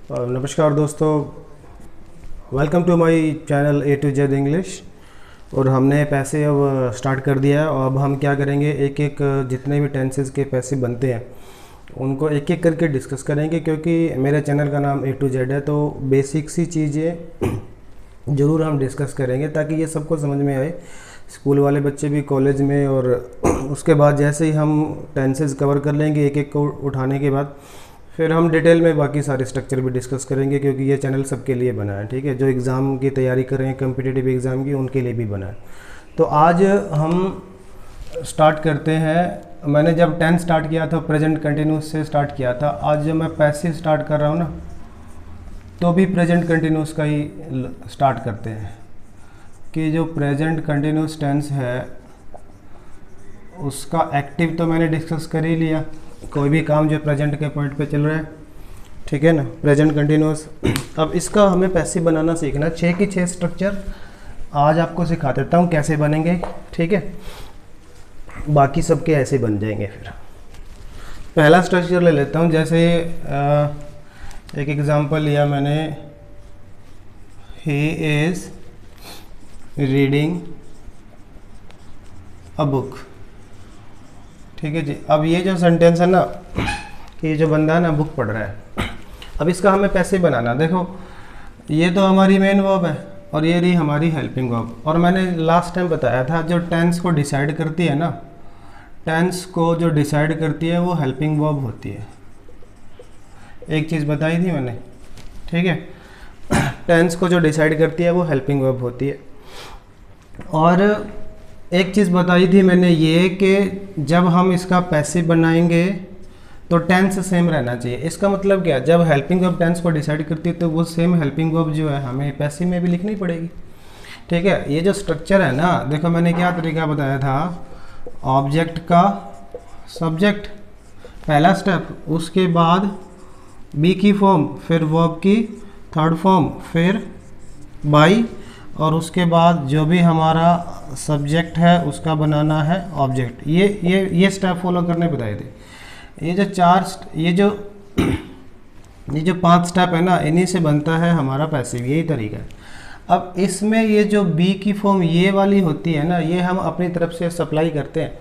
नमस्कार दोस्तों, welcome to my channel A to Z English. और हमने पैसे अब स्टार्ट कर दिया है और अब हम क्या करेंगे, एक एक जितने भी टेंसेस के पैसे बनते हैं उनको एक एक करके डिस्कस करेंगे, क्योंकि मेरे चैनल का नाम ए टू जेड है। तो बेसिक सी चीज़ें ज़रूर हम डिस्कस करेंगे ताकि ये सबको समझ में आए, स्कूल वाले बच्चे भी, कॉलेज में। और उसके बाद जैसे ही हम टेंसेस कवर कर लेंगे एक एक को उठाने के बाद, फिर हम डिटेल में बाकी सारे स्ट्रक्चर भी डिस्कस करेंगे, क्योंकि ये चैनल सबके लिए बना है। ठीक है, जो एग्ज़ाम की तैयारी कर रहे हैं कम्पिटिटिव एग्ज़ाम की, उनके लिए भी बना है। तो आज हम स्टार्ट करते हैं। मैंने जब 10 स्टार्ट किया था प्रेजेंट कंटिन्यूस से स्टार्ट किया था। आज जब मैं पैसे स्टार्ट कर रहा हूँ ना, तो भी प्रेजेंट कंटिन्यूस का ही स्टार्ट करते हैं कि जो प्रेजेंट कंटिन्यूस टेंस है उसका एक्टिव तो मैंने डिस्कस कर ही लिया। कोई भी काम जो प्रेजेंट के पॉइंट पे चल रहा है, ठीक है ना, प्रेजेंट कंटिन्यूस। अब इसका हमें पैसे बनाना सीखना। 6 की 6 स्ट्रक्चर आज आपको सिखा देता हूँ कैसे बनेंगे, ठीक है। बाकी सबके ऐसे बन जाएंगे। फिर पहला स्ट्रक्चर ले लेता हूँ। जैसे एक एग्जांपल लिया मैंने, he is reading a book. ठीक है जी। अब ये जो सेंटेंस है ना, कि ये जो बंदा है ना बुक पढ़ रहा है, अब इसका हमें पैसे बनाना। देखो, ये तो हमारी मेन वर्ब है और ये रही हमारी हेल्पिंग वर्ब। और मैंने लास्ट टाइम बताया था, जो टेंस को डिसाइड करती है ना, टेंस को जो डिसाइड करती है वो हेल्पिंग वर्ब होती है। एक चीज़ बताई थी मैंने, ठीक है। टेंस को जो डिसाइड करती है वो हेल्पिंग वर्ब होती है। और एक चीज़ बताई थी मैंने ये कि जब हम इसका पैसिव बनाएंगे तो टेंस सेम रहना चाहिए। इसका मतलब क्या, जब हेल्पिंग वर्ब टेंस को डिसाइड करती है तो वो सेम हेल्पिंग वर्ब जो है हमें पैसिव में भी लिखनी पड़ेगी। ठीक है, ये जो स्ट्रक्चर है ना, देखो मैंने क्या तरीका बताया था। ऑब्जेक्ट का सब्जेक्ट पहला स्टेप, उसके बाद बी की फॉर्म, फिर वर्ब की थर्ड फॉर्म, फिर बाई, और उसके बाद जो भी हमारा सब्जेक्ट है उसका बनाना है ऑब्जेक्ट। ये स्टेप फॉलो करने बताए थे। ये जो 5 स्टेप है ना, इन्हीं से बनता है हमारा पैसिव, यही तरीका है। अब इसमें ये जो बी की फॉर्म ये वाली होती है ना, ये हम अपनी तरफ से सप्लाई करते हैं।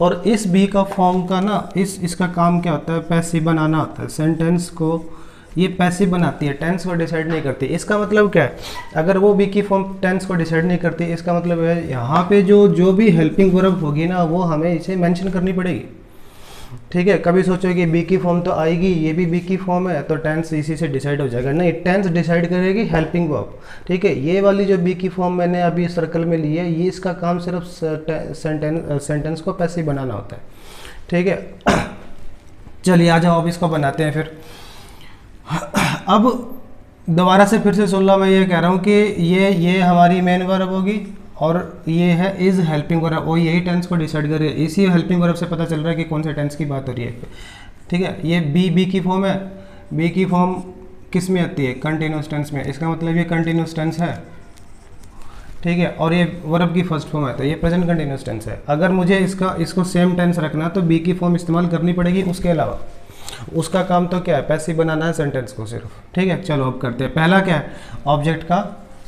और इस बी का फॉर्म का ना, इसका काम क्या होता है, पैसिव बनाना होता है। सेंटेंस को ये पैसिव बनाती है, टेंस को डिसाइड नहीं करती। इसका मतलब क्या है, अगर वो बी की फॉर्म टेंस को डिसाइड नहीं करती, इसका मतलब है यहाँ पे जो भी हेल्पिंग वर्ब होगी ना, वो हमें इसे मेंशन करनी पड़ेगी। ठीक है, कभी सोचो कि बी की फॉर्म तो आएगी, ये भी बी की फॉर्म है तो टेंस इसी से डिसाइड हो जाएगा। नहीं, टेंस डिसाइड करेगी हेल्पिंग वर्ब। ठीक है, ये वाली जो बी की फॉर्म मैंने अभी सर्कल में ली है, ये इसका काम सिर्फ सेंटेंस को पैसिव बनाना होता है। ठीक है, चलिए आ जाओ, अब इसको बनाते हैं। फिर अब दोबारा से फिर से सुन लो, मैं ये कह रहा हूँ कि ये हमारी मेन वर्ब होगी और ये है इज़ हेल्पिंग वर्ब, और यही टेंस को डिसाइड कर रही है। इसी हेल्पिंग वर्ब से पता चल रहा है कि कौन से टेंस की बात हो रही है। ठीक है, ये बी की फॉर्म है। बी की फॉर्म किस में आती है, कंटिन्यूस टेंस में। इसका मतलब ये कंटिन्यूस टेंस है। ठीक है, और ये वर्ब की फर्स्ट फॉर्म आता है, ये प्रेजेंट कंटिन्यूस टेंस है। अगर मुझे इसको सेम टेंस रखना तो बी की फॉर्म इस्तेमाल करनी पड़ेगी। उसके अलावा उसका काम तो क्या है, पैसिव बनाना है सेंटेंस को सिर्फ। ठीक है, चलो अब करते हैं। पहला क्या है, ऑब्जेक्ट का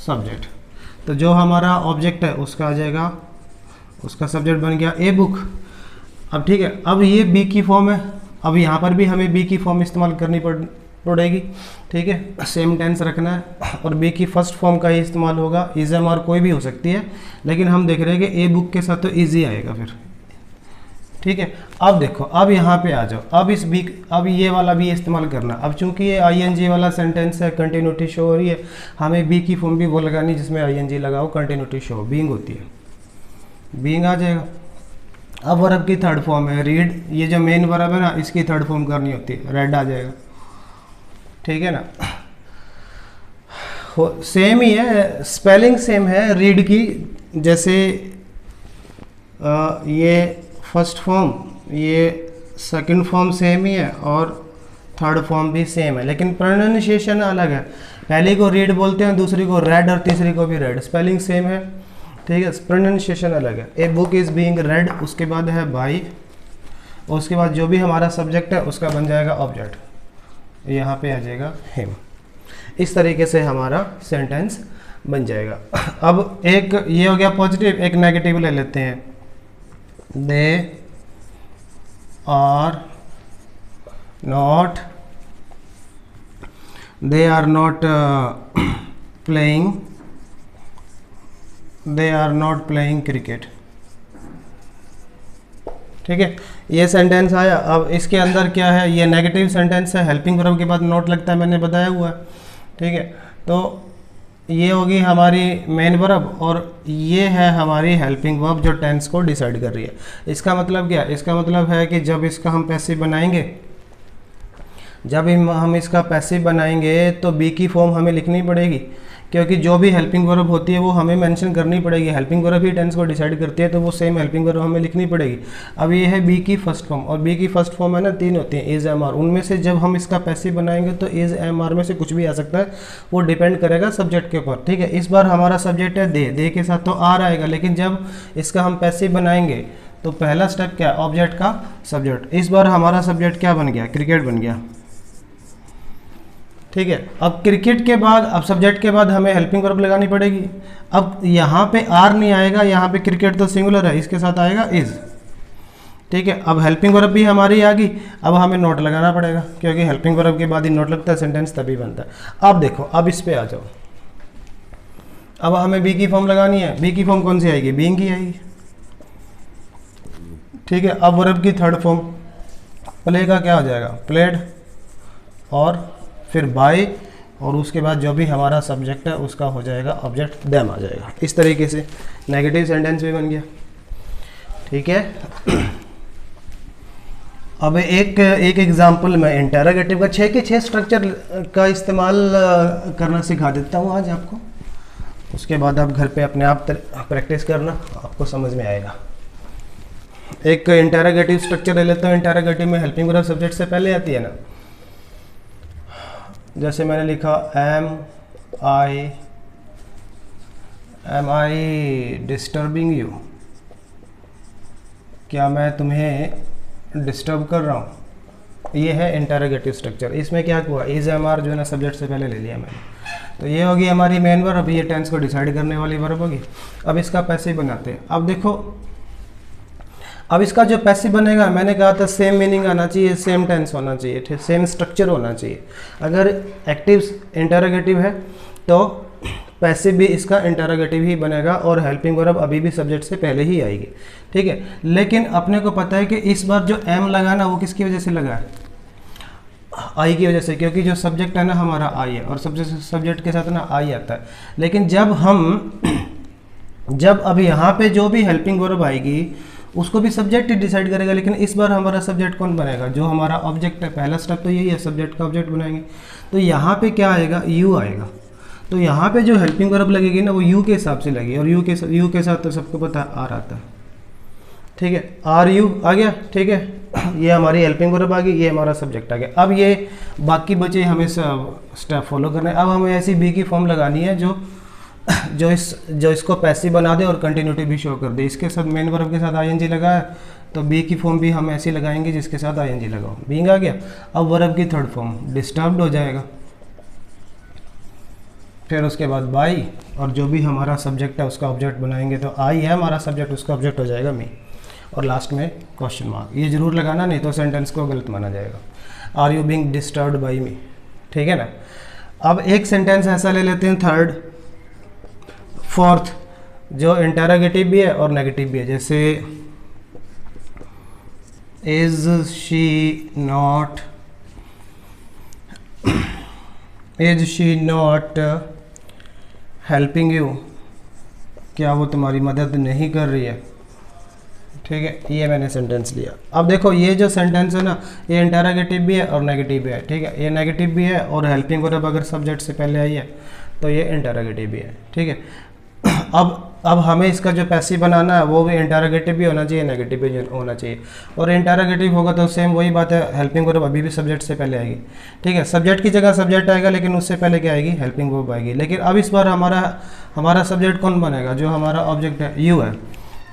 सब्जेक्ट। तो जो हमारा ऑब्जेक्ट है उसका आ जाएगा, उसका सब्जेक्ट बन गया ए बुक। अब ठीक है, अब ये बी की फॉर्म है। अब यहाँ पर भी हमें बी की फॉर्म इस्तेमाल करनी पड़ेगी। ठीक है, सेम टेंस रखना है और बी की फर्स्ट फॉर्म का ही इस्तेमाल होगा। इज एम और कोई भी हो सकती है, लेकिन हम देख रहे हैं कि ए बुक के साथ तो इजी आएगा फिर। ठीक है, अब देखो, अब यहाँ पे आ जाओ। अब ये वाला भी इस्तेमाल करना। अब चूंकि ये आईएनजी वाला सेंटेंस है, कंटिन्यूटी शो हो रही है, हमें बी की फॉर्म भी वो लगानी जिसमें आईएनजी लगाओ, कंटिन्यूटी शो बीइंग होती है, बीइंग आ जाएगा। अब वर्ब की थर्ड फॉर्म है रीड। ये जो मेन वर्ब है ना, इसकी थर्ड फॉर्म करनी होती है, रेड आ जाएगा। ठीक है ना, सेम ही है, स्पेलिंग सेम है रीड की। जैसे ये फर्स्ट फॉर्म, ये सेकंड फॉर्म सेम ही है और थर्ड फॉर्म भी सेम है, लेकिन प्रोनाउंसिएशन अलग है। पहली को रीड बोलते हैं, दूसरी को रेड और तीसरी को भी रेड। स्पेलिंग सेम है, ठीक है, प्रोनाउंसिएशन अलग है। A book is being red, उसके बाद है बाई, और उसके बाद जो भी हमारा सब्जेक्ट है उसका बन जाएगा ऑब्जेक्ट, यहाँ पे आ जाएगा हिम। इस तरीके से हमारा सेंटेंस बन जाएगा। अब एक ये हो गया पॉजिटिव, एक नेगेटिव ले लेते हैं। They are not playing cricket. ठीक है, ये सेंटेंस आया। अब इसके अंदर क्या है, ये नेगेटिव सेंटेंस है, हेल्पिंग वर्ब के बाद नॉट लगता है, मैंने बताया हुआ है। ठीक है, तो ये होगी हमारी मेन वर्ब और ये है हमारी हेल्पिंग वर्ब जो टेंस को डिसाइड कर रही है। इसका मतलब क्या, इसका मतलब है कि जब इसका हम पैसिव बनाएंगे, जब हम इसका पैसिव बनाएंगे तो बी की फॉर्म हमें लिखनी पड़ेगी, क्योंकि जो भी हेल्पिंग वर्ब होती है वो हमें मेंशन करनी पड़ेगी। हेल्पिंग वर्ब ही टेंस को डिसाइड करती है, तो वो सेम हेल्पिंग वर्ब हमें लिखनी पड़ेगी। अब ये है बी की फर्स्ट फॉर्म, और बी की फर्स्ट फॉर्म है ना 3 होती है, इज एम आर। उनमें से जब हम इसका पैसिव बनाएंगे तो इज एम आर में से कुछ भी आ सकता है, वो डिपेंड करेगा सब्जेक्ट के ऊपर। ठीक है, इस बार हमारा सब्जेक्ट है दे के साथ तो आर आएगा, लेकिन जब इसका हम पैसिव बनाएंगे तो पहला स्टेप क्या है, ऑब्जेक्ट का सब्जेक्ट। इस बार हमारा सब्जेक्ट क्या बन गया, क्रिकेट बन गया। ठीक है, अब क्रिकेट के बाद, अब सब्जेक्ट के बाद हमें हेल्पिंग वर्ब लगानी पड़ेगी। अब यहाँ पे आर नहीं आएगा, यहाँ पे क्रिकेट तो सिंगुलर है, इसके साथ आएगा इज। ठीक है, अब हेल्पिंग वर्ब भी हमारी आ गई, अब हमें नोट लगाना पड़ेगा, क्योंकि हेल्पिंग वर्ब के बाद ही नोट लगता है, सेंटेंस तभी बनता है। अब देखो, अब इस पे आ जाओ। अब हमें बी की फॉर्म लगानी है। बी की फॉर्म कौन सी आएगी, बीइंग की आएगी। ठीक है, अब वर्ब की थर्ड फॉर्म प्ले का क्या हो जाएगा, प्लेड, और फिर बाय, और उसके बाद जो भी हमारा सब्जेक्ट है उसका हो जाएगा ऑब्जेक्ट, देम आ जाएगा। इस तरीके से नेगेटिव सेंटेंस भी बन गया। ठीक है, अब एक एग्जांपल मैं इंटरोगेटिव का 6 के 6 स्ट्रक्चर का इस्तेमाल करना सिखा देता हूँ आज आपको। उसके बाद आप घर पे अपने आप प्रैक्टिस करना, आपको समझ में आएगा। एक इंटरोगेटिव स्ट्रक्चर ले लेता हूँ। इंटरोगेटिव में हेल्पिंग वर्ब सब्जेक्ट से पहले आती है ना, जैसे मैंने लिखा एम आई डिस्टर्बिंग यू, क्या मैं तुम्हें डिस्टर्ब कर रहा हूँ। ये है इंटरोगेटिव स्ट्रक्चर। इसमें क्या हुआ, इज एम आर जो है ना सब्जेक्ट से पहले ले लिया मैंने, तो ये होगी हमारी मेन वर्ब। अब ये टेंस को डिसाइड करने वाली वर्ब होगी। अब इसका पैसिव बनाते हैं। अब देखो, अब इसका जो पैसिव बनेगा, मैंने कहा था सेम मीनिंग आना चाहिए, सेम टेंस होना चाहिए, सेम स्ट्रक्चर होना चाहिए। अगर एक्टिव इंटरोगेटिव है तो पैसिव भी इसका इंटरोगेटिव ही बनेगा, और हेल्पिंग वर्ब अभी भी सब्जेक्ट से पहले ही आएगी। ठीक है, लेकिन अपने को पता है कि इस बार जो एम लगा ना, वो किसकी वजह से लगा है, आई की वजह से, क्योंकि जो सब्जेक्ट है ना हमारा आई है, और सब्जेक्ट के साथ ना आई आता है। लेकिन जब अब यहाँ पे जो भी हेल्पिंग वर्ब आएगी उसको भी सब्जेक्ट ही डिसाइड करेगा, लेकिन इस बार हमारा सब्जेक्ट कौन बनेगा, जो हमारा ऑब्जेक्ट है। पहला स्टेप तो यही है, सब्जेक्ट का ऑब्जेक्ट बनाएंगे। तो यहाँ पे क्या आएगा, यू आएगा। तो यहाँ पे जो हेल्पिंग वर्ब लगेगी ना, वो यू के हिसाब से लगेगी, और यू के साथ तो सबको पता है आर आता है। ठीक है, आर यू आ गया। ठीक है, ये हमारी हेल्पिंग वर्ब आ गई, ये हमारा सब्जेक्ट आ गया। अब ये बाकी बचे हमें स्टेप फॉलो करना है। अब हमें ऐसी बी की फॉर्म लगानी है जो इसको पैसिव बना दे और कंटिन्यूटी भी शो कर दे। इसके साथ मेन वर्ब के साथ आईएनजी लगा है, तो बी की फॉर्म भी हम ऐसी लगाएंगे जिसके साथ आईएनजी लगाओ। बीइंग आ गया। अब वर्ब की थर्ड फॉर्म डिस्टर्ब्ड हो जाएगा, फिर उसके बाद बाई, और जो भी हमारा सब्जेक्ट है उसका ऑब्जेक्ट बनाएंगे, तो आई है हमारा सब्जेक्ट, उसका ऑब्जेक्ट हो जाएगा मी, और लास्ट में क्वेश्चन मार्क। ये जरूर लगाना, नहीं तो सेंटेंस को गलत माना जाएगा। Are you being disturbed by me. ठीक है ना। अब एक सेंटेंस ऐसा ले लेते हैं, थर्ड फोर्थ, जो इंटरोगेटिव भी है और नेगेटिव भी है। जैसे is she not helping you, क्या वो तुम्हारी मदद नहीं कर रही है। ठीक है, ये मैंने सेंटेंस लिया। अब देखो, ये जो सेंटेंस है ना, ये इंटरोगेटिव भी है और नेगेटिव भी है। ठीक है, ये नेगेटिव भी है, और हेल्पिंग वर्ब अगर सब्जेक्ट से पहले आई है तो ये इंटरोगेटिव भी है। ठीक है, अब हमें इसका जो पैसिव बनाना है वो भी इंटरोगेटिव भी होना चाहिए, नेगेटिव भी होना चाहिए। और इंटरोगेटिव होगा तो सेम वही बात है, हेल्पिंग वर्ब अभी भी सब्जेक्ट से पहले आएगी। ठीक है, सब्जेक्ट की जगह सब्जेक्ट आएगा, लेकिन उससे पहले क्या आएगी, हेल्पिंग वर्ब आएगी। लेकिन अब इस बार हमारा सब्जेक्ट कौन बनेगा, जो हमारा ऑब्जेक्ट है यू है।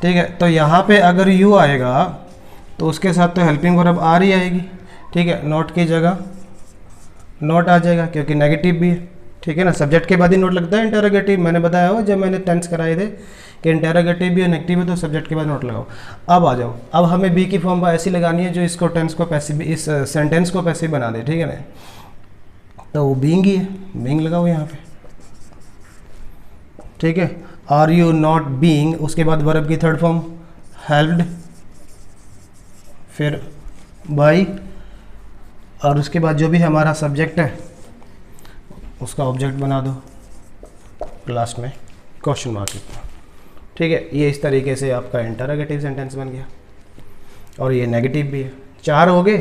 ठीक है, तो यहाँ पे अगर यू आएगा तो उसके साथ तो हेल्पिंग वर्ब आर ही आएगी। ठीक है, नॉट की जगह नॉट आ जाएगा, क्योंकि नेगेटिव भी है। ठीक है ना। सब्जेक्ट के बाद ही नोट लगता है इंटरोगेटिव, मैंने बताया हो जब मैंने टेंस कराए थे कि इंटरोगेटिव भी और नेगेटिव है तो सब्जेक्ट के बाद नोट लगाओ। अब आ जाओ, अब हमें बी की फॉर्म ऐसी लगानी है जो इसको टेंस को पैसिव, इस सेंटेंस को पैसिव बना दे, ठीक है ना। तो वो बीइंग ही है, बीइंग लगाओ यहाँ पे, ठीक है। आर यू नॉट बीइंग, उसके बाद वर्ब की थर्ड फॉर्म हेल्प्ड, फिर बाय, और उसके बाद जो भी हमारा सब्जेक्ट है उसका ऑब्जेक्ट बना दो लास्ट में क्वेश्चन मार्क, ठीक है। ये इस तरीके से आपका इंटरोगेटिव सेंटेंस बन गया, और ये नेगेटिव भी है। 4 हो गए।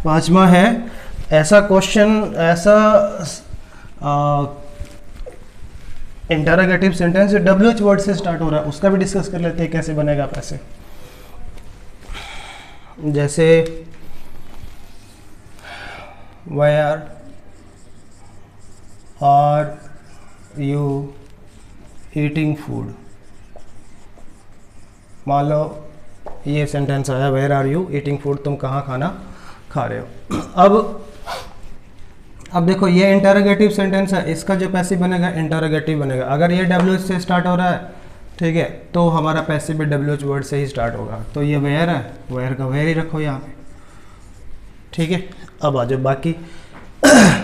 5वां है ऐसा क्वेश्चन, ऐसा इंटरोगेटिव सेंटेंस जो WH वर्ड से स्टार्ट हो रहा है, उसका भी डिस्कस कर लेते हैं कैसे बनेगा पैसे। जैसे where are you eating food, मान लो ये सेंटेंस आया where are you eating food, तुम कहाँ खाना खा रहे हो। अब देखो ये इंटरोगेटिव सेंटेंस है, इसका जो पैसिव बनेगा इंटरोगेटिव बनेगा। अगर ये WH से स्टार्ट हो रहा है, ठीक है, तो हमारा पैसिव भी WH वर्ड से ही स्टार्ट होगा। तो ये वेयर है, वेयर का वेयर ही रखो यहाँ पे, ठीक है। अब आ जाओ बाकी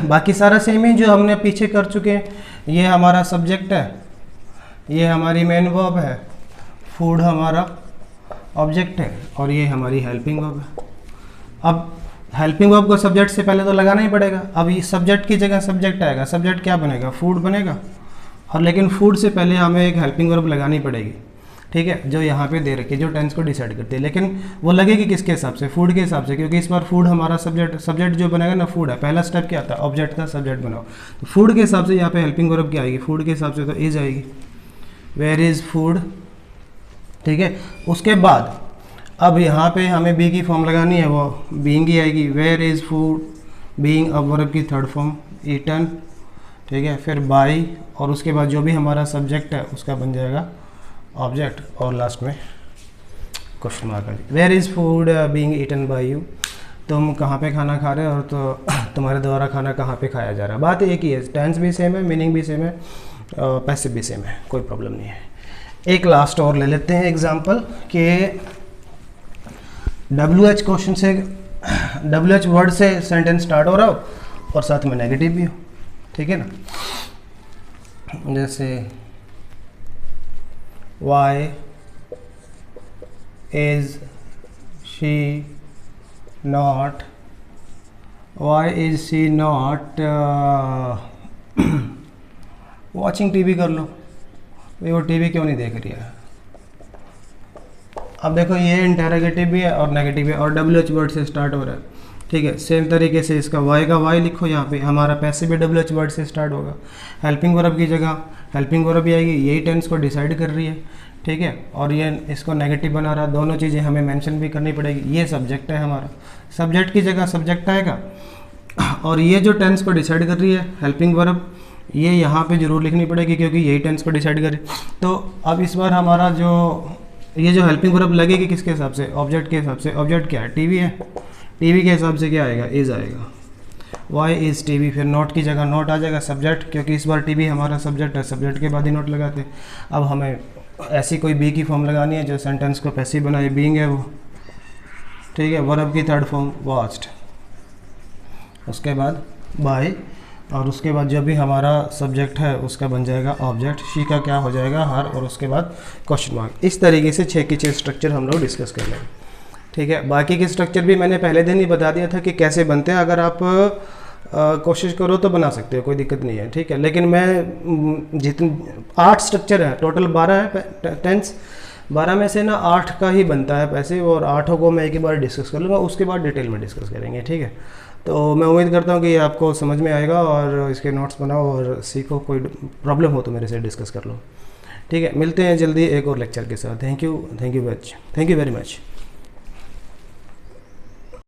बाकी सारा सेम ही जो हमने पीछे कर चुके हैं। ये हमारा सब्जेक्ट है, ये हमारी मेन वर्ब है, फूड हमारा ऑब्जेक्ट है, और ये हमारी हेल्पिंग वर्ब है। अब हेल्पिंग वर्ब को सब्जेक्ट से पहले तो लगाना ही पड़ेगा। अब ये सब्जेक्ट की जगह सब्जेक्ट आएगा, सब्जेक्ट क्या बनेगा, फूड बनेगा, और लेकिन फूड से पहले हमें एक हेल्पिंग वर्ब लगानी पड़ेगी, ठीक है, जो यहाँ पे दे रखी है, जो टेंस को डिसाइड करती है। लेकिन वो लगेगी किसके हिसाब से, फूड के हिसाब से, क्योंकि इस बार फूड हमारा सब्जेक्ट जो बनेगा ना फूड है। पहला स्टेप क्या आता है, ऑब्जेक्ट का सब्जेक्ट बनाओ, तो फूड के हिसाब से यहाँ पे हेल्पिंग वर्ब क्या आएगी, फूड के हिसाब से तो इज आएगी, वेयर इज़ फूड, ठीक है। उसके बाद अब यहाँ पे हमें बी की फॉर्म लगानी है, वो बीइंग ही आएगी, वेयर इज़ फूड, बीइंग, अब वर्ब की थर्ड फॉर्म ईटन, ठीक है, फिर बाय, और उसके बाद जो भी हमारा सब्जेक्ट है उसका बन जाएगा ऑब्जेक्ट, और लास्ट में क्वेश्चन मार्क है। Where is food being eaten by you, तुम कहाँ पे खाना खा रहे हो और तो तुम्हारे द्वारा खाना कहाँ पे खाया जा रहा है। बात एक ही है, टेंस भी सेम है, मीनिंग भी सेम है, पैसिव भी सेम है, कोई प्रॉब्लम नहीं है। एक लास्ट और ले लेते हैं एग्जांपल कि WH क्वेश्चन से, WH वर्ड से सेंटेंस स्टार्ट हो रहा हो और साथ में नेगेटिव भी हो, ठीक है ना। जैसे why is she not, why is she not watching TV, कर लो भाई वो टीवी क्यों नहीं देख रही है। अब देखो ये इंटरोगेटिव भी है और नेगेटिव है, और WH वर्ड से स्टार्ट हो रहा है, ठीक है। सेम तरीके से इसका वाई का वाई लिखो यहाँ पे, हमारा पैसिव भी WH वर्ड से स्टार्ट होगा। हेल्पिंग वर्ब की जगह हेल्पिंग वर्ब भी आएगी, यही टेंस को डिसाइड कर रही है, ठीक है, और ये इसको नेगेटिव बना रहा। दोनों चीज़ें हमें मेंशन भी करनी पड़ेगी। ये सब्जेक्ट है हमारा, सब्जेक्ट की जगह सब्जेक्ट आएगा, और ये जो टेंस को डिसाइड कर रही है हेल्पिंग वर्ब, ये यहाँ पे जरूर लिखनी पड़ेगी क्योंकि यही टेंस को डिसाइड करे। तो अब इस बार हमारा जो ये जो हेल्पिंग वर्ब लगेगी किसके हिसाब से, ऑब्जेक्ट के हिसाब से। ऑब्जेक्ट क्या है, टीवी है, टीवी के हिसाब से क्या आएगा, इज आएगा, वाई इज़ टीवी, फिर नॉट की जगह नॉट आ जाएगा, सब्जेक्ट, क्योंकि इस बार टीवी हमारा सब्जेक्ट है, सब्जेक्ट के बाद ही नॉट लगाते। अब हमें ऐसी कोई बी की फॉर्म लगानी है जो सेंटेंस को पैसिव बनाए, बीइंग है वो, ठीक है। वर्ब की थर्ड फॉर्म वॉच्ड, उसके बाद बाय, और उसके बाद जो भी हमारा सब्जेक्ट है उसका बन जाएगा ऑब्जेक्ट, शी का क्या हो जाएगा हर, और उसके बाद क्वेश्चन मार्क। इस तरीके से 6 की 6 स्ट्रक्चर हम लोग डिस्कस कर लेंगे, ठीक है। बाकी के स्ट्रक्चर भी मैंने पहले दिन ही बता दिया था कि कैसे बनते हैं। अगर आप कोशिश करो तो बना सकते हो, कोई दिक्कत नहीं है, ठीक है। लेकिन मैं जितने 8 स्ट्रक्चर है टोटल, 12 है टेंस, 12 में से ना 8 का ही बनता है पैसे, और 8 को मैं एक ही बार डिस्कस कर लूँगा, उसके बाद डिटेल में डिस्कस करेंगे, ठीक है। तो मैं उम्मीद करता हूँ कि ये आपको समझ में आएगा, और इसके नोट्स बनाओ और सीखो। कोई प्रॉब्लम हो तो मेरे से डिस्कस कर लो, ठीक है। मिलते हैं जल्दी एक और लेक्चर के साथ। Thank you very much.